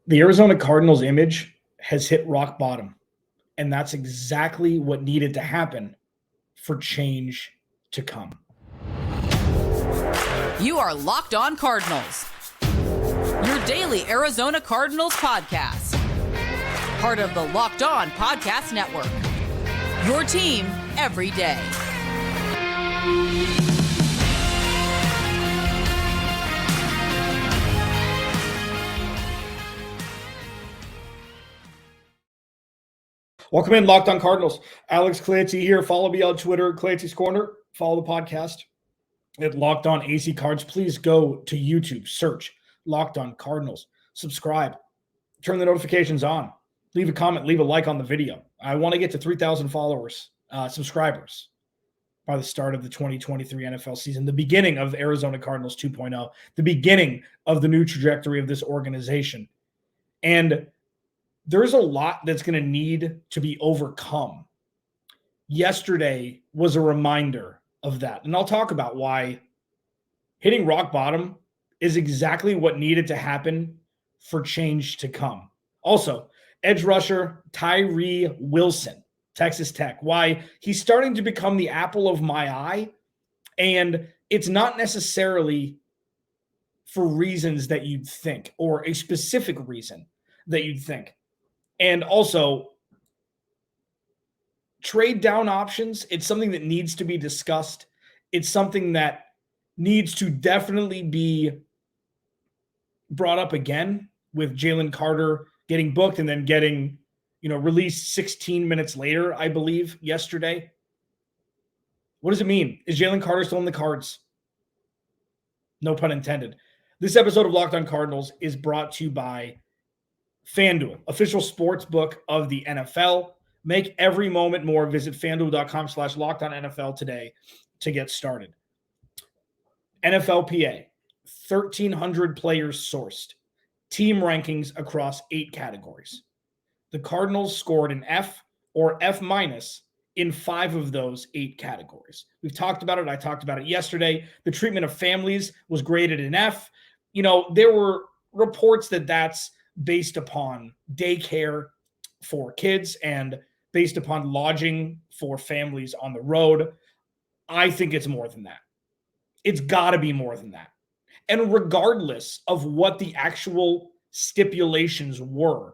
The Arizona Cardinals image has hit rock bottom, and that's exactly what needed to happen for change to come. You are Locked On Cardinals, your daily Arizona Cardinals podcast. Part of the Locked On Podcast Network, your team every day. Welcome in, Locked On Cardinals. Alex Clancy here. Follow me on Twitter, Clancy's Corner. Follow the podcast at Locked On AC Cards. Please go to YouTube, search Locked On Cardinals. Subscribe. Turn the notifications on. Leave a comment, leave a like on the video. I want to get to 3,000 followers, subscribers by the start of the 2023 NFL season, the beginning of the Arizona Cardinals 2.0, the beginning of the new trajectory of this organization. And there's a lot that's going to need to be overcome. Yesterday was a reminder of that. And I'll talk about why hitting rock bottom is exactly what needed to happen for change to come. Also, edge rusher Tyree Wilson, Texas Tech, why he's starting to become the apple of my eye. And it's not necessarily for reasons that you'd think, or a specific reason that you'd think. And also, trade down options, it's something that needs to be discussed. It's something that needs to definitely be brought up again, with Jalen Carter getting booked and then getting, released 16 minutes later, I believe, yesterday. What does it mean? Is Jalen Carter still in the cards? No pun intended. This episode of Locked On Cardinals is brought to you by FanDuel, official sports book of the NFL. Make every moment more. Visit FanDuel.com/LockedOnNFL today to get started. NFLPA, 1,300 players sourced, team rankings across 8 categories. The Cardinals scored an F or F- in 5 of those 8 categories. We've talked about it. I talked about it yesterday. The treatment of families was graded an F. There were reports that that's based upon daycare for kids and based upon lodging for families on the road. I think it's more than that. It's got to be more than that. And regardless of what the actual stipulations were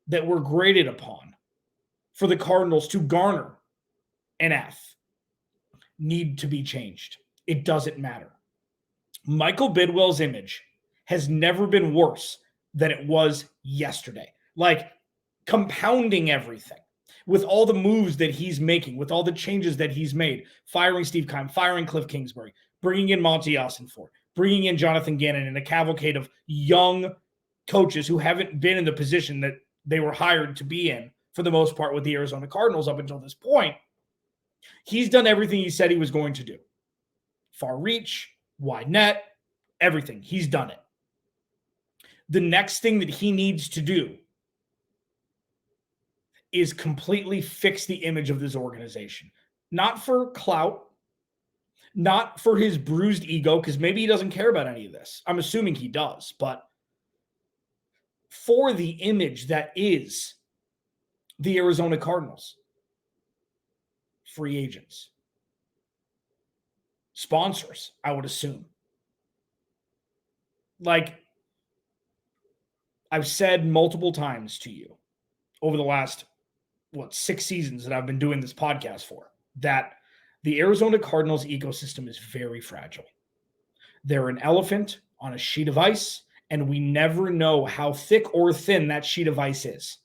that were graded upon for the Cardinals to garner an F, need to be changed. It doesn't matter. Michael Bidwill's image has never been worse than it was yesterday. Like, compounding everything with all the moves that he's making, with all the changes that he's made, firing Steve Keim, firing Kliff Kingsbury, bringing in Monty Ossenfort, bringing in Jonathan Gannon, and a cavalcade of young coaches who haven't been in the position that they were hired to be in for the most part with the Arizona Cardinals up until this point. He's done everything he said he was going to do. Far reach, wide net, everything. He's done it. The next thing that he needs to do is completely fix the image of this organization. Not for clout, not for his bruised ego, because maybe he doesn't care about any of this. I'm assuming he does, but for the image that is the Arizona Cardinals. Free agents. Sponsors, I would assume. Like, I've said multiple times to you over the last, 6 seasons that I've been doing this podcast for, that the Arizona Cardinals ecosystem is very fragile. They're an elephant on a sheet of ice, and we never know how thick or thin that sheet of ice is.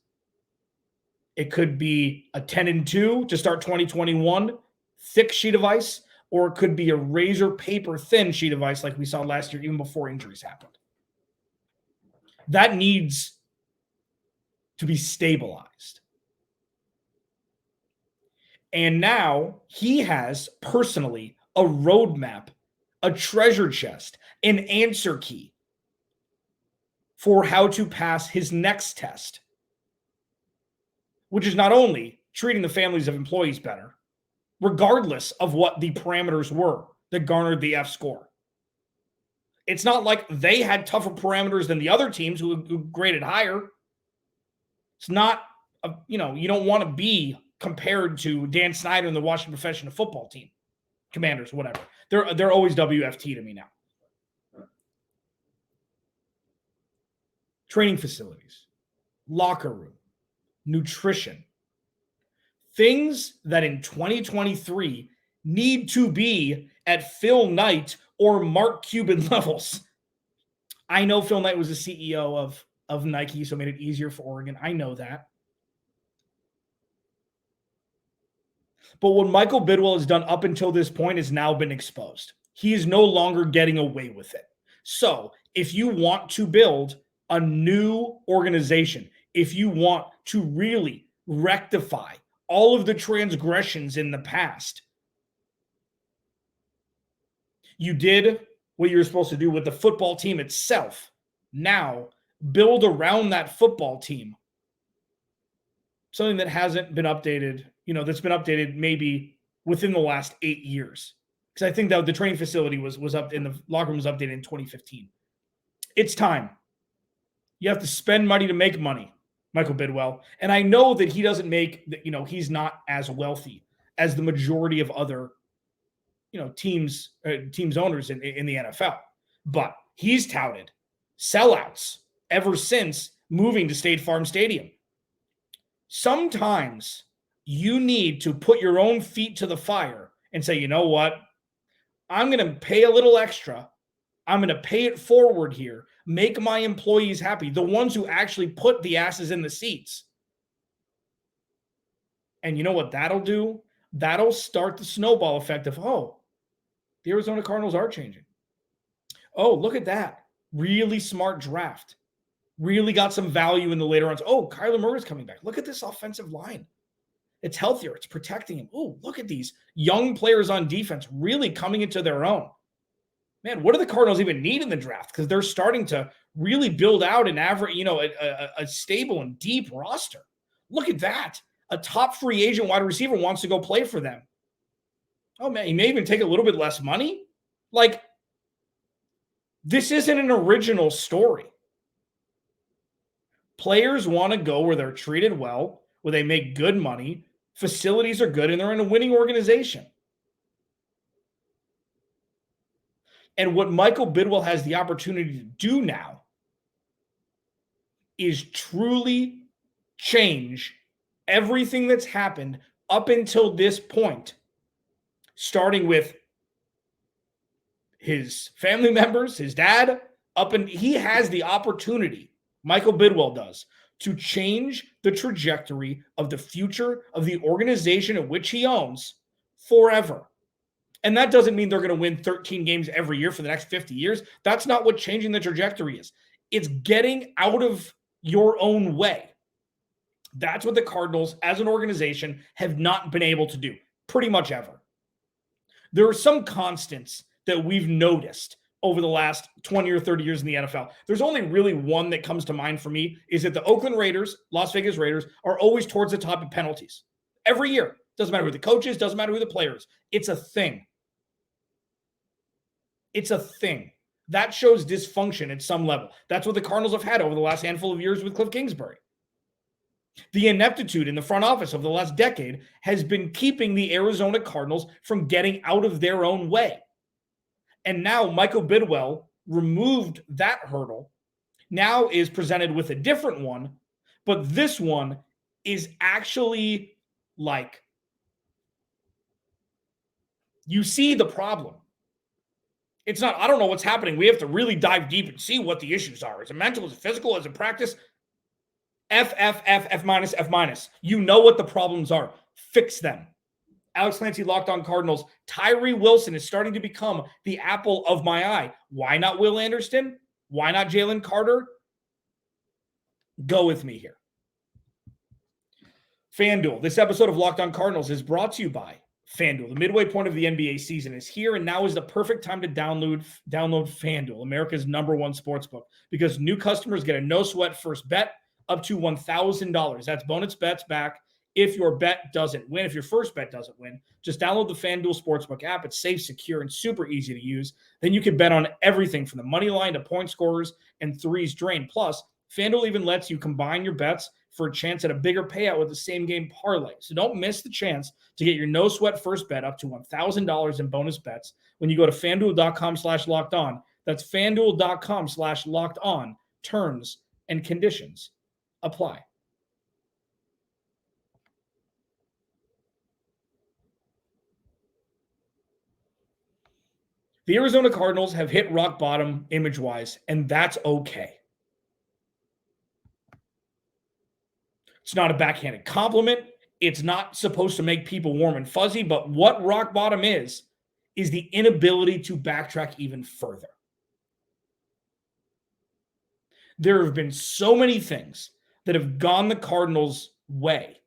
It could be a 10-2 to start 2021, thick sheet of ice, or it could be a razor paper thin sheet of ice like we saw last year, even before injuries happened. That needs to be stabilized. And now he has personally a roadmap, a treasure chest, an answer key for how to pass his next test, which is not only treating the families of employees better, regardless of what the parameters were that garnered the F score. It's not like they had tougher parameters than the other teams who graded higher. It's not, you don't want to be compared to Dan Snyder and the Washington Professional Football Team, Commanders, whatever. They're always WFT to me now. Training facilities, locker room, nutrition, things that in 2023 need to be at Phil Knight or Mark Cuban levels. I know Phil Knight was the CEO of Nike, so it made it easier for Oregon. I know that. But what Michael Bidwill has done up until this point has now been exposed. He is no longer getting away with it. So if you want to build a new organization, if you want to really rectify all of the transgressions in the past, you did what you're supposed to do with the football team itself. Now, build around that football team something that hasn't been updated, that's been updated maybe within the last 8 years. Because I think that the training facility was up in the locker room was updated in 2015. It's time. You have to spend money to make money, Michael Bidwill. And I know that he doesn't he's not as wealthy as the majority of other, teams owners in the NFL. But he's touted sellouts ever since moving to State Farm Stadium. Sometimes you need to put your own feet to the fire and say, you know what? I'm going to pay a little extra. I'm going to pay it forward here. Make my employees happy. The ones who actually put the asses in the seats. And you know what that'll do? That'll start the snowball effect of, the Arizona Cardinals are changing. Oh, look at that. Really smart draft. Really got some value in the later rounds. Oh, Kyler Murray's coming back. Look at this offensive line. It's healthier. It's protecting him. Oh, look at these young players on defense really coming into their own. Man, what do the Cardinals even need in the draft? Because they're starting to really build out an average, a stable and deep roster. Look at that. A top free agent wide receiver wants to go play for them. Oh, man, he may even take a little bit less money. Like, this isn't an original story. Players want to go where they're treated well, where they make good money, facilities are good, and they're in a winning organization. And what Michael Bidwill has the opportunity to do now is truly change everything that's happened up until this point, starting with his family members, his dad, he has the opportunity, Michael Bidwill does, to change the trajectory of the future of the organization in which he owns forever. And that doesn't mean they're going to win 13 games every year for the next 50 years. That's not what changing the trajectory is. It's getting out of your own way. That's what the Cardinals as an organization have not been able to do pretty much ever. There are some constants that we've noticed over the last 20 or 30 years in the NFL. There's only really one that comes to mind for me, is that the Oakland Raiders, Las Vegas Raiders, are always towards the top of penalties. Every year. Doesn't matter who the coach is, doesn't matter who the player is. It's a thing. It's a thing. That shows dysfunction at some level. That's what the Cardinals have had over the last handful of years with Kliff Kingsbury. The ineptitude in the front office over the last decade has been keeping the Arizona Cardinals from getting out of their own way. And now Michael Bidwill removed that hurdle, now is presented with a different one, but this one is actually like, you see the problem. It's not, I don't know what's happening. We have to really dive deep and see what the issues are. Is it mental? Is it physical? Is it practice? F minus. You know what the problems are. Fix them. Alex Clancy, Locked On Cardinals. Tyree Wilson is starting to become the apple of my eye. Why not Will Anderson? Why not Jalen Carter? Go with me here. FanDuel. This episode of Locked On Cardinals is brought to you by FanDuel. The midway point of the NBA season is here, and now is the perfect time to download FanDuel, America's #1 sportsbook, because new customers get a no-sweat first bet up to $1,000. That's bonus bets back if your bet doesn't win, if your first bet doesn't win, just download the FanDuel Sportsbook app. It's safe, secure, and super easy to use. Then you can bet on everything from the money line to point scorers and threes drained. Plus, FanDuel even lets you combine your bets for a chance at a bigger payout with the same game parlay. So don't miss the chance to get your no-sweat first bet up to $1,000 in bonus bets when you go to FanDuel.com/lockedon. That's FanDuel.com/lockedon. Terms and conditions apply. The Arizona Cardinals have hit rock bottom image-wise, and that's okay. It's not a backhanded compliment. It's not supposed to make people warm and fuzzy, but what rock bottom is the inability to backtrack even further. There have been so many things that have gone the Cardinals' way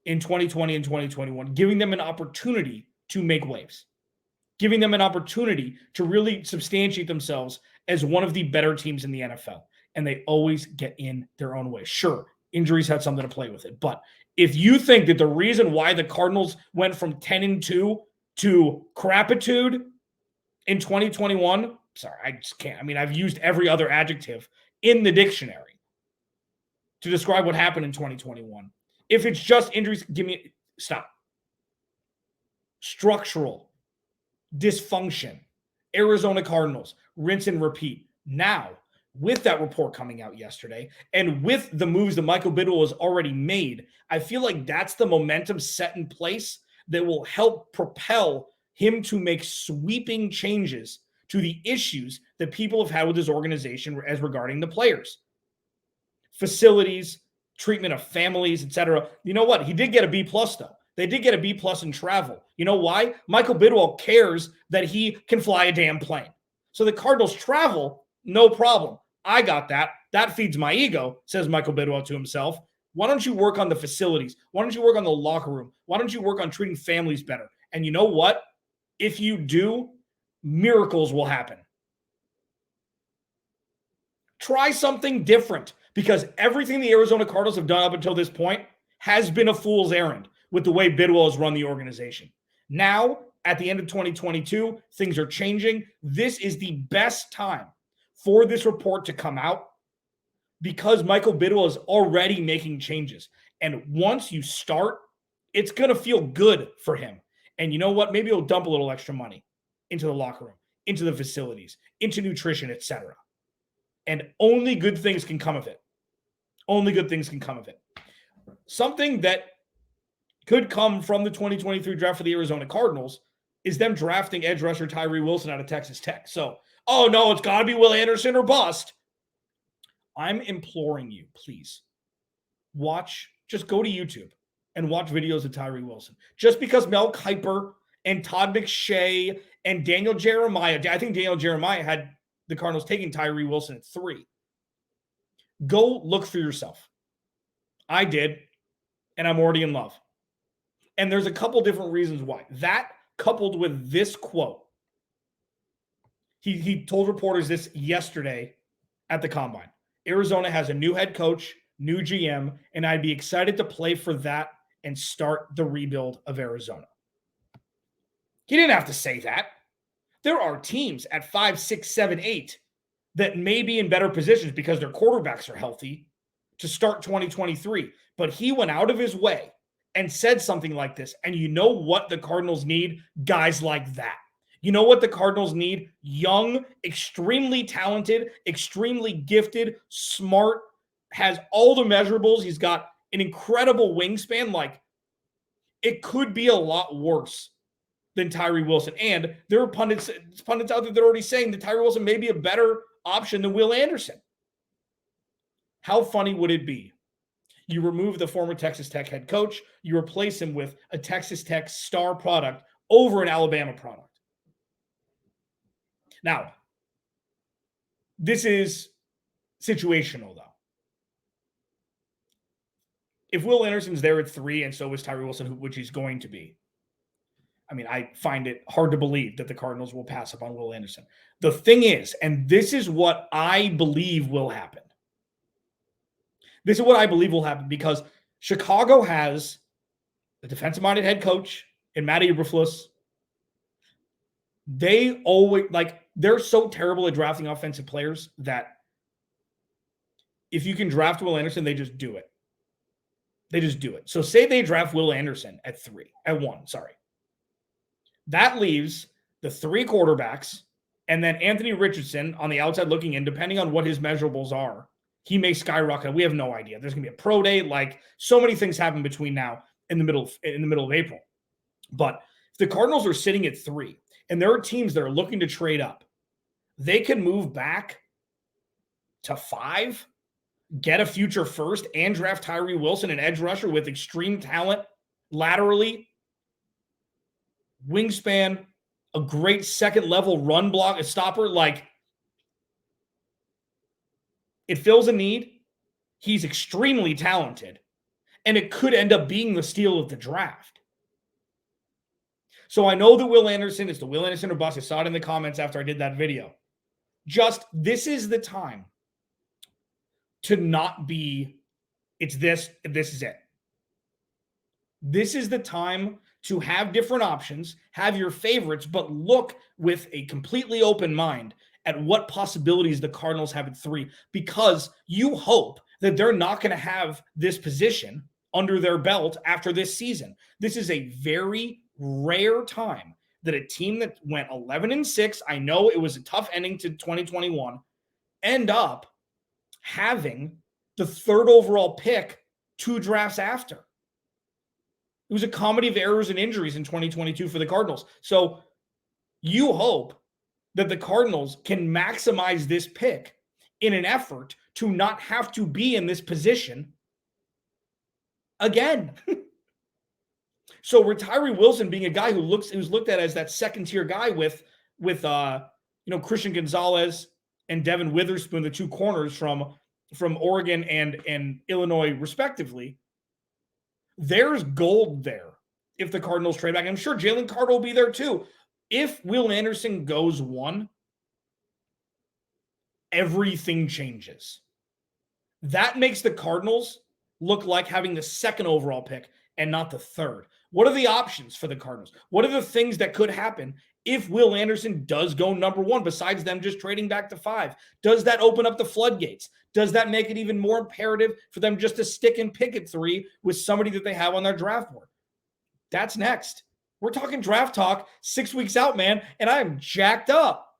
in 2020 and 2021, giving them an opportunity to make waves, giving them an opportunity to really substantiate themselves as one of the better teams in the NFL. And they always get in their own way. Sure, injuries had something to play with it. But if you think that the reason why the Cardinals went from 10-2 to crapitude in 2021, sorry, I just can't. I mean, I've used every other adjective in the dictionary to describe what happened in 2021. If it's just injuries, stop. Structural dysfunction. Arizona Cardinals, rinse and repeat. Now, with that report coming out yesterday and with the moves that Michael Bidwill has already made, I feel like that's the momentum set in place that will help propel him to make sweeping changes to the issues that people have had with his organization as regarding the players, facilities, treatment of families, etc. You know what? He did get a B+ though. They did get a B+ in travel. You know why? Michael Bidwill cares that he can fly a damn plane. So the Cardinals travel, no problem. I got that. That feeds my ego, says Michael Bidwill to himself. Why don't you work on the facilities? Why don't you work on the locker room? Why don't you work on treating families better? And you know what? If you do, miracles will happen. Try something different, because everything the Arizona Cardinals have done up until this point has been a fool's errand with the way Bidwill has run the organization. Now, at the end of 2022, things are changing. This is the best time for this report to come out because Michael Bidwill is already making changes. And once you start, it's going to feel good for him. And you know what? Maybe he'll dump a little extra money into the locker room, into the facilities, into nutrition, etc. And only good things can come of it. Only good things can come of it. Something that could come from the 2023 draft for the Arizona Cardinals is them drafting edge rusher Tyree Wilson out of Texas Tech. So, oh no, it's got to be Will Anderson or bust. I'm imploring you, please, just go to YouTube and watch videos of Tyree Wilson. Just because Mel Kiper and Todd McShay and Daniel Jeremiah, I think Daniel Jeremiah had the Cardinals taking Tyree Wilson at 3. Go look for yourself. I did, and I'm already in love. And there's a couple different reasons why. That coupled with this quote. He told reporters this yesterday at the Combine. Arizona has a new head coach, new GM, and I'd be excited to play for that and start the rebuild of Arizona. He didn't have to say that. There are teams at 5, 6, 7, 8 that may be in better positions because their quarterbacks are healthy to start 2023. But he went out of his way and said something like this. And you know what the Cardinals need? Guys like that. You know what the Cardinals need? Young, extremely talented, extremely gifted, smart, has all the measurables. He's got an incredible wingspan. Like, it could be a lot worse than Tyree Wilson. And there are pundits out there that are already saying that Tyree Wilson may be a better option than Will Anderson. How funny would it be? You remove the former Texas Tech head coach, you replace him with a Texas Tech star product over an Alabama product. Now, this is situational, though. If Will Anderson's there at 3 and so is Tyree Wilson, which he's going to be, I mean, I find it hard to believe that the Cardinals will pass up on Will Anderson. The thing is, and this is what I believe will happen. This is what I believe will happen because Chicago has a defensive-minded head coach in Matt Eberflus. They always, they're so terrible at drafting offensive players that if you can draft Will Anderson, they just do it. They just do it. So say they draft Will Anderson at 1. That leaves the 3 quarterbacks and then Anthony Richardson on the outside looking in, depending on what his measurables are. He may skyrocket. We have no idea. There's going to be a pro day. So many things happen between now and the middle of April. But if the Cardinals are sitting at 3 and there are teams that are looking to trade up, they can move back to 5, get a future first, and draft Tyree Wilson, an edge rusher with extreme talent laterally, wingspan, a great second-level run block, a stopper. It fills a need. He's extremely talented, and it could end up being the steal of the draft. So I know that Will Anderson is the Will Anderson or bust. I saw it in the comments after I did that video. This is the time to not be, it's this is it. This is the time to have different options, have your favorites, but look with a completely open mind at what possibilities the Cardinals have at 3, because you hope that they're not going to have this position under their belt after this season. This is a very rare time that a team that went 11-6, I know it was a tough ending to 2021, end up having the 3rd overall pick 2 drafts after. It was a comedy of errors and injuries in 2022 for the Cardinals. So you hope that the Cardinals can maximize this pick in an effort to not have to be in this position again. So Tyree Wilson being a guy who's looked at as that second-tier guy with Christian Gonzalez and Devin Witherspoon, the 2 corners from Oregon and Illinois, respectively. There's gold there if the Cardinals trade back. I'm sure Jalen Carter will be there too. If Will Anderson goes 1, everything changes. That makes the Cardinals look like having the 2nd overall pick and not the 3rd. What are the options for the Cardinals? What are the things that could happen if Will Anderson does go number 1, besides them just trading back to 5? Does that open up the floodgates? Does that make it even more imperative for them just to stick and pick at 3 with somebody that they have on their draft board? That's next. We're talking draft talk 6 weeks out, man, and I'm jacked up.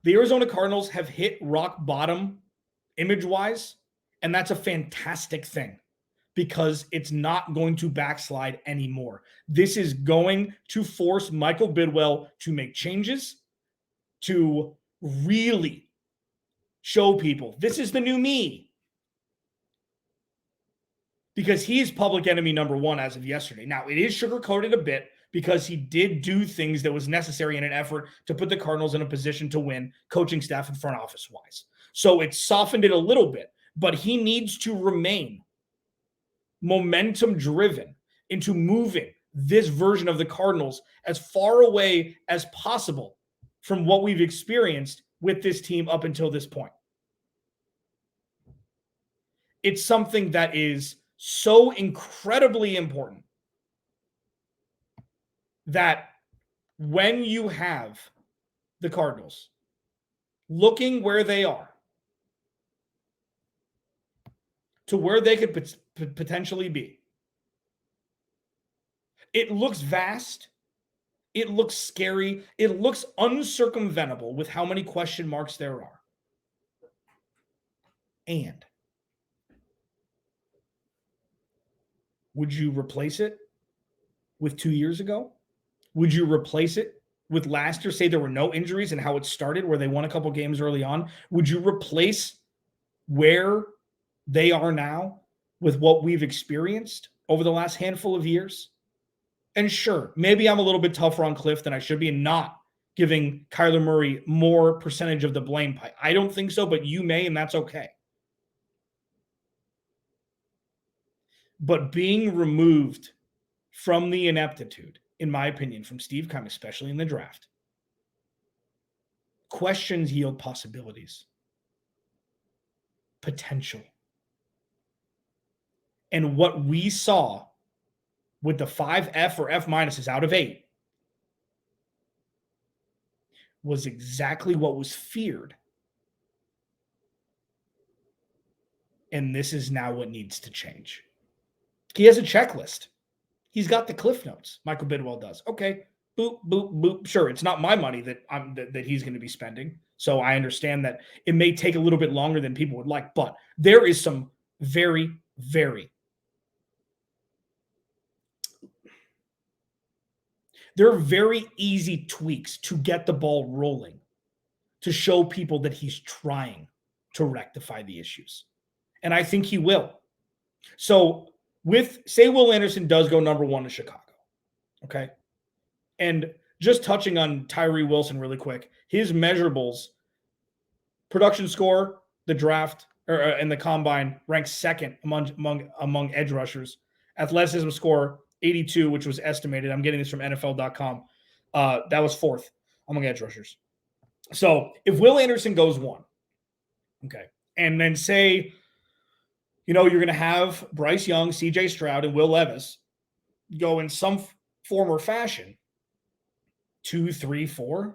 The Arizona Cardinals have hit rock bottom image-wise, and that's a fantastic thing because it's not going to backslide anymore. This is going to force Michael Bidwill to make changes, to really show people this is the new me. Because he's public enemy number 1 as of yesterday. Now, it is sugar-coated a bit because he did do things that was necessary in an effort to put the Cardinals in a position to win, coaching staff and front office-wise. So it softened it a little bit, but he needs to remain momentum-driven into moving this version of the Cardinals as far away as possible from what we've experienced with this team up until this point. It's something that is so incredibly important that when you have the Cardinals looking where they are to where they could potentially be, it looks vast. It looks scary. It looks uncircumventable with how many question marks there are. And would you replace it with 2 years ago? Would you replace it with last year? Say there were no injuries and how it started, where they won a couple games early on. Would you replace where they are now with what we've experienced over the last handful of years? And sure, maybe I'm a little bit tougher on Kliff than I should be and not giving Kyler Murray more percentage of the blame pie. I don't think so, but you may, and that's okay. But being removed from the ineptitude, in my opinion, from Steve Keim, especially in the draft, questions yield possibilities. potential. And what we saw with the 5 F or F minuses out of 8 was exactly what was feared. And this is now what needs to change. He has a checklist. He's got the Kliff notes. Michael Bidwill does. Okay, boop, boop, boop. Sure, it's not my money that he's going to be spending. So I understand that it may take a little bit longer than people would like, but there is some very, very there are very easy tweaks to get the ball rolling, to show people that he's trying to rectify the issues. And I think he will. So say Will Anderson does go number 1 to Chicago, okay? And just touching on Tyree Wilson really quick, his measurables, production score, the draft, and the combine ranks second among edge rushers. Athleticism score, 82, which was estimated. I'm getting this from NFL.com. That was 4th among edge rushers. So if Will Anderson goes 1, okay, and then say, you're going to have Bryce Young, CJ Stroud, and Will Levis go in some form or fashion 2-3-4,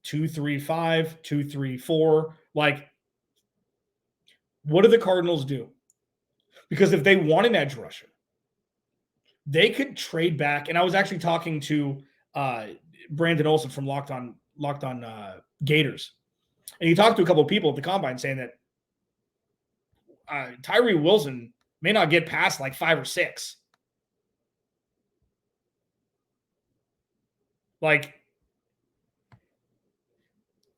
2-3-5, 2-3-4. Like, what do the Cardinals do? Because if they want an edge rusher, they could trade back. And I was actually talking to Brandon Olson from Locked On Gators. And he talked to a couple of people at the combine saying that Tyree Wilson may not get past like 5 or 6. Like,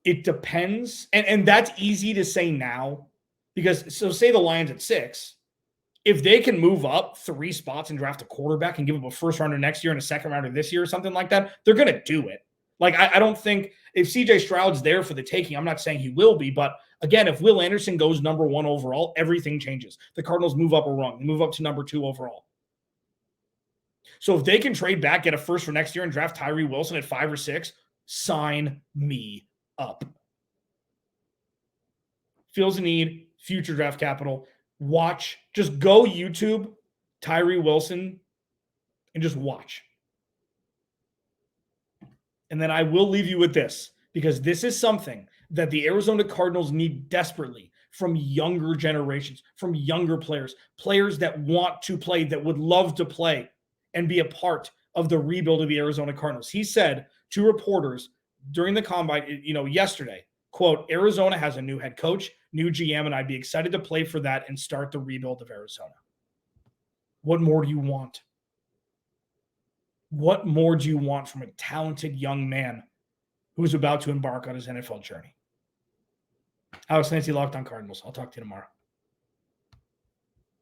it depends. And that's easy to say now because, so say the Lions at 6, if they can move up 3 spots and draft a quarterback and give up a first rounder next year and a second rounder this year or something like that, they're going to do it. Like, I don't think if CJ Stroud's there for the taking, I'm not saying he will be, but again, if Will Anderson goes number 1 overall, everything changes. The Cardinals move up a rung. They move up to number 2 overall. So if they can trade back, get a first for next year and draft Tyree Wilson at 5 or 6, sign me up. Feels a need, future draft capital. Watch, just go YouTube Tyree Wilson and just watch. And then I will leave you with this, because this is something that the Arizona Cardinals need desperately from younger generations, from younger players that want to play, that would love to play and be a part of the rebuild of the Arizona Cardinals. He said to reporters during the combine, yesterday, quote, Arizona has a new head coach, new GM, and I'd be excited to play for that and start the rebuild of Arizona. What more do you want? What more do you want from a talented young man who's about to embark on his NFL journey? Alex Nancy, Locked On Cardinals. I'll talk to you tomorrow.